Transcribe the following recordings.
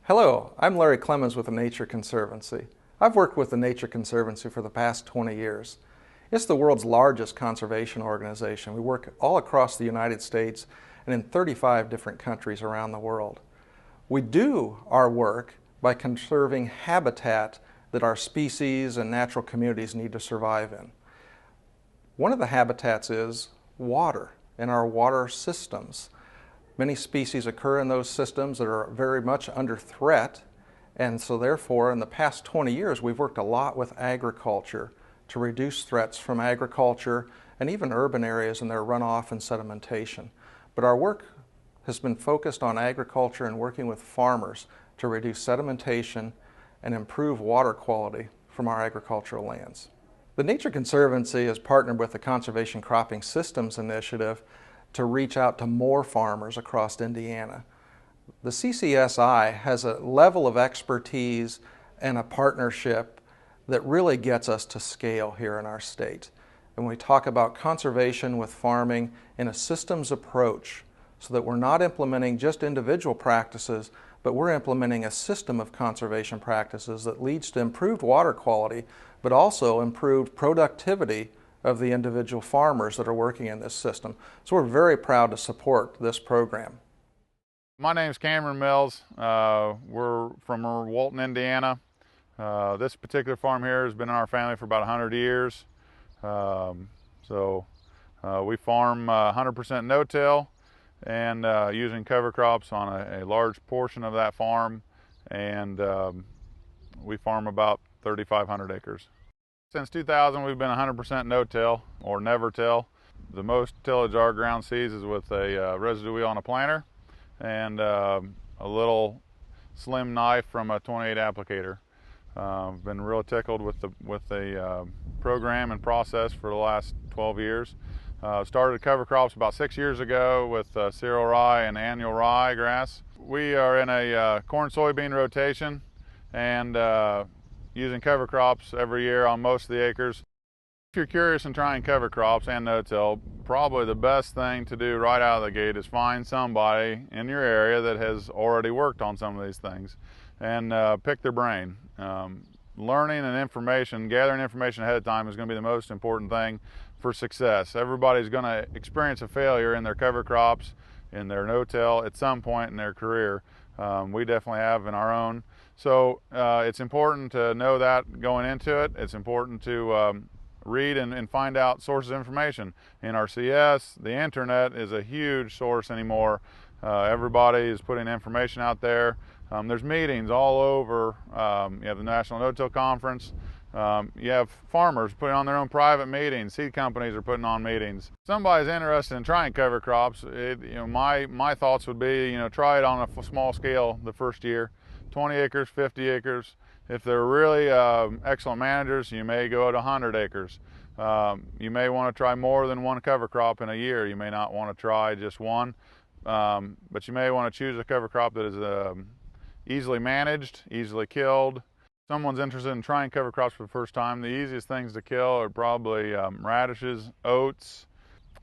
Hello, I'm Larry Clemens with the Nature Conservancy. I've worked with the Nature Conservancy for the past 20 years. It's the world's largest conservation organization. We work all across the United States and in 35 different countries around the world. We do our work by conserving habitat that our species and natural communities need to survive in. One of the habitats is water and our water systems. Many species occur in those systems that are very much under threat, and so therefore in the past 20 years we've worked a lot with agriculture to reduce threats from agriculture and even urban areas and their runoff and sedimentation. But our work has been focused on agriculture and working with farmers to reduce sedimentation and improve water quality from our agricultural lands. The Nature Conservancy has partnered with the Conservation Cropping Systems Initiative to reach out to more farmers across Indiana. The CCSI has a level of expertise and a partnership that really gets us to scale here in our state. And we talk about conservation with farming in a systems approach so that we're not implementing just individual practices, but we're implementing a system of conservation practices that leads to improved water quality, but also improved productivity of the individual farmers that are working in this system. So we're very proud to support this program. My name's Cameron Mills. We're from Walton, Indiana. This particular farm here has been in our family for about 100 years. We farm 100% no-till and using cover crops on a large portion of that farm, and we farm about 3,500 acres. Since 2000, we've been 100% no-till or never-till. The most tillage our ground sees is with a residue wheel on a planter and a little slim knife from a 28 applicator. I've been real tickled with the program and process for the last 12 years. Started cover crops about 6 years ago with cereal rye and annual rye grass. We are in a corn-soybean rotation and using cover crops every year on most of the acres. If you're curious in trying cover crops and no-till, probably the best thing to do right out of the gate is find somebody in your area that has already worked on some of these things and pick their brain. Learning and information, gathering information ahead of time is going to be the most important thing for success. Everybody's going to experience a failure in their cover crops, in their no-till at some point in their career. We definitely have in our own. So it's important to know that going into it. It's important to read and find out sources of information. NRCS, the internet is a huge source anymore. Everybody is putting information out there. There's meetings all over. You have the National No-Till Conference. You have farmers putting on their own private meetings. Seed companies are putting on meetings. If somebody's interested in trying cover crops, my thoughts would be, try it on a small scale the first year, 20 acres, 50 acres. If they're really excellent managers, you may go to 100 acres. You may want to try more than one cover crop in a year. You may not want to try just one, but you may want to choose a cover crop that is easily managed, easily killed. If someone's interested in trying cover crops for the first time, the easiest things to kill are probably radishes, oats.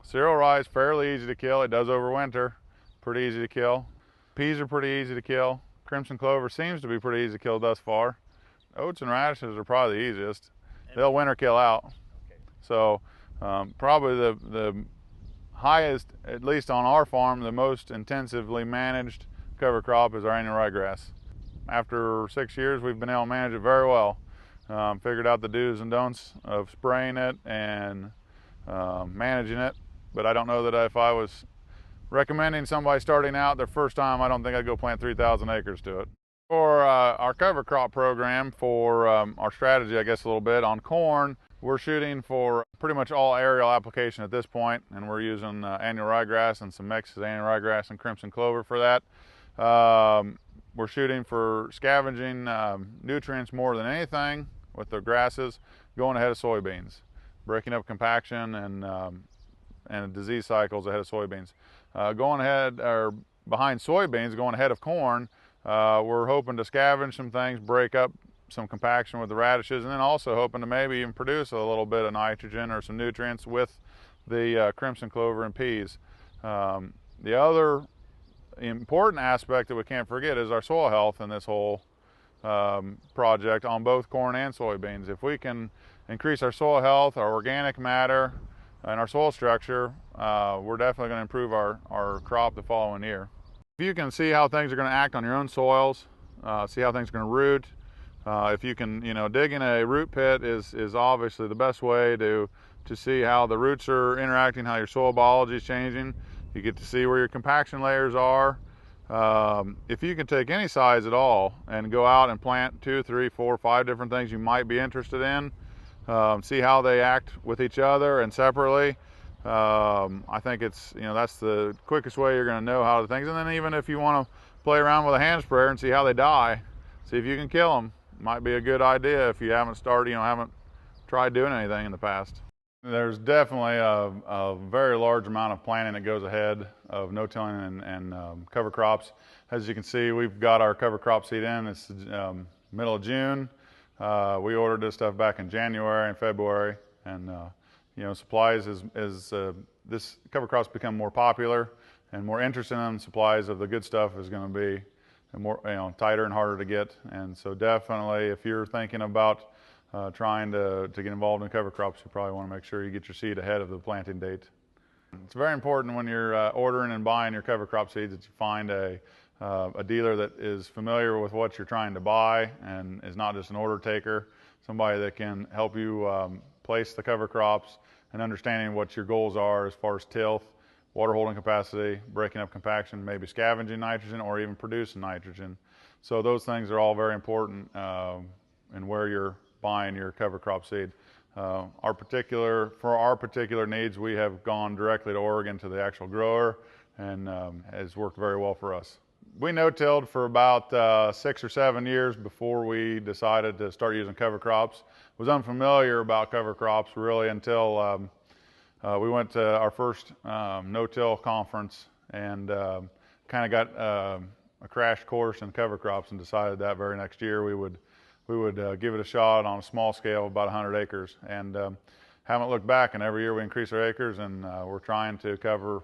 Cereal rye is fairly easy to kill. It does overwinter, pretty easy to kill. Peas are pretty easy to kill. Crimson clover seems to be pretty easy to kill thus far. Oats and radishes are probably the easiest. They'll winter kill out. So probably the highest, at least on our farm, the most intensively managed cover crop is our annual ryegrass. After 6 years, we've been able to manage it very well. Figured out the do's and don'ts of spraying it and managing it, but I don't know that if I was recommending somebody starting out their first time, I don't think I'd go plant 3,000 acres to it. For our cover crop program, for our strategy, I guess a little bit, on corn, we're shooting for pretty much all aerial application at this point, and we're using annual ryegrass and some mixes of annual ryegrass and crimson clover for that. We're shooting for scavenging nutrients more than anything with the grasses, going ahead of soybeans, breaking up compaction and disease cycles ahead of soybeans. Going ahead, or behind soybeans, going ahead of corn, we're hoping to scavenge some things, break up some compaction with the radishes, and then also hoping to maybe even produce a little bit of nitrogen or some nutrients with the crimson clover and peas. The other important aspect that we can't forget is our soil health in this whole project on both corn and soybeans. If we can increase our soil health, our organic matter, and our soil structure, we're definitely going to improve our crop the following year. If you can see how things are going to act on your own soils, see how things are going to root, if you can, digging a root pit is obviously the best way to see how the roots are interacting, how your soil biology is changing. You get to see where your compaction layers are. If you can take any size at all and go out and plant 2, 3, 4, 5 different things you might be interested in, see how they act with each other and separately. I think it's, that's the quickest way you're going to know how the things. And then even if you want to play around with a hand sprayer and see how they die, see if you can kill them, might be a good idea if you haven't started, haven't tried doing anything in the past. There's definitely a very large amount of planting that goes ahead of no-tilling and cover crops. As you can see, we've got our cover crop seed in. It's middle of June. We ordered this stuff back in January and February, and supplies as this cover crops become more popular and more interest in them, supplies of the good stuff is going to be more tighter and harder to get. And so definitely, if you're thinking about trying to get involved in cover crops, you probably want to make sure you get your seed ahead of the planting date. It's very important when you're ordering and buying your cover crop seeds that you find a dealer that is familiar with what you're trying to buy and is not just an order taker, somebody that can help you place the cover crops and understanding what your goals are as far as tilth, water holding capacity, breaking up compaction, maybe scavenging nitrogen or even producing nitrogen. So those things are all very important in where you're buying your cover crop seed. For our particular needs, we have gone directly to Oregon to the actual grower, and has worked very well for us. We no-tilled for about 6 or 7 years before we decided to start using cover crops. Was unfamiliar about cover crops really until we went to our first no-till conference and kind of got a crash course in cover crops and decided that very next year we would give it a shot on a small scale of about 100 acres, and haven't looked back. And every year we increase our acres, and we're trying to cover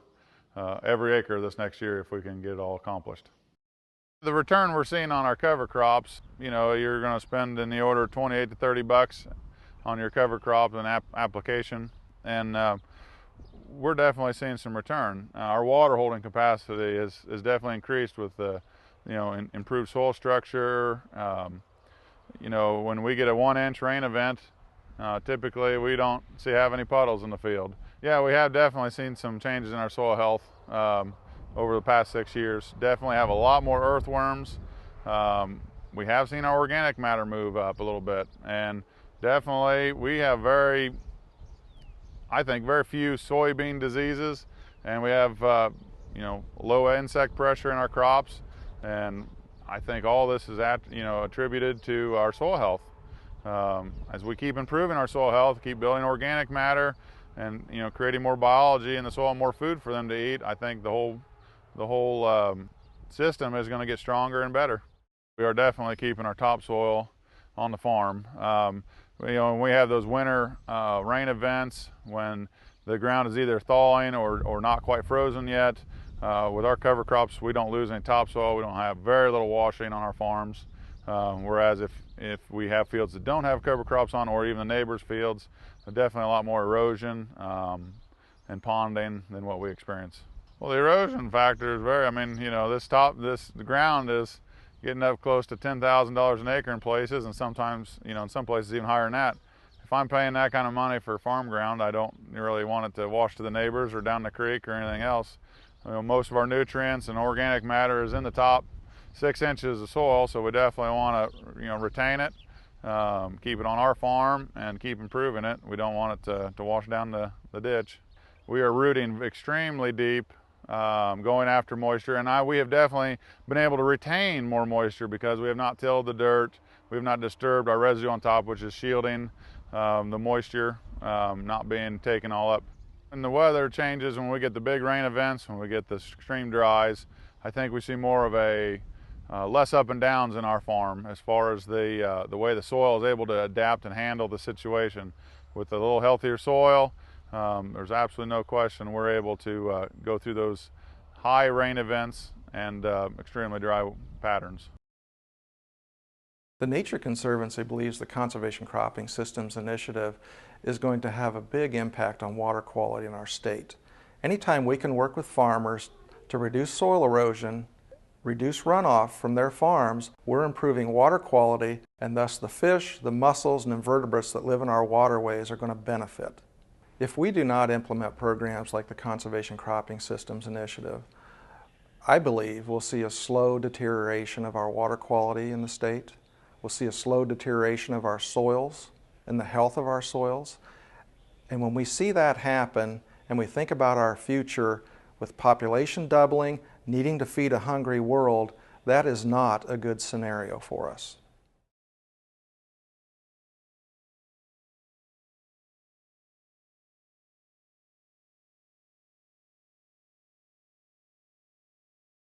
every acre this next year if we can get it all accomplished. The return we're seeing on our cover crops, you're going to spend in the order of 28 to 30 bucks on your cover crop and application, and we're definitely seeing some return. Our water holding capacity is definitely increased with the improved soil structure. When we get a 1-inch rain event, typically we don't have any puddles in the field. Yeah, we have definitely seen some changes in our soil health over the past 6 years. Definitely have a lot more earthworms. We have seen our organic matter move up a little bit, and definitely we have very few soybean diseases, and we have low insect pressure in our crops, and I think all this is attributed to our soil health. As we keep improving our soil health, keep building organic matter, and creating more biology in the soil, more food for them to eat, I think the whole system is going to get stronger and better. We are definitely keeping our topsoil on the farm. When we have those winter rain events, when the ground is either thawing or not quite frozen yet, with our cover crops, we don't lose any topsoil. We don't have very little washing on our farms. Whereas if we have fields that don't have cover crops on, or even the neighbors' fields, there's definitely a lot more erosion and ponding than what we experience. Well, the erosion factor is the ground is getting up close to $10,000 an acre in places, and sometimes, in some places even higher than that. If I'm paying that kind of money for farm ground, I don't really want it to wash to the neighbors or down the creek or anything else. Most of our nutrients and organic matter is in the top 6 inches of soil, so we definitely want to retain it, keep it on our farm, and keep improving it. We don't want it to wash down the ditch. We are rooting extremely deep, going after moisture, and we have definitely been able to retain more moisture because we have not tilled the dirt, we have not disturbed our residue on top, which is shielding the moisture not being taken all up. When the weather changes, when we get the big rain events, when we get the extreme dries, I think we see more of a less up and downs in our farm as far as the way the soil is able to adapt and handle the situation. With a little healthier soil, there's absolutely no question we're able to go through those high rain events and extremely dry patterns. The Nature Conservancy believes the Conservation Cropping Systems Initiative is going to have a big impact on water quality in our state. Anytime we can work with farmers to reduce soil erosion, reduce runoff from their farms, we're improving water quality, and thus the fish, the mussels, and invertebrates that live in our waterways are going to benefit. If we do not implement programs like the Conservation Cropping Systems Initiative, I believe we'll see a slow deterioration of our water quality in the state. We'll see a slow deterioration of our soils and the health of our soils. And when we see that happen and we think about our future with population doubling, needing to feed a hungry world, that is not a good scenario for us.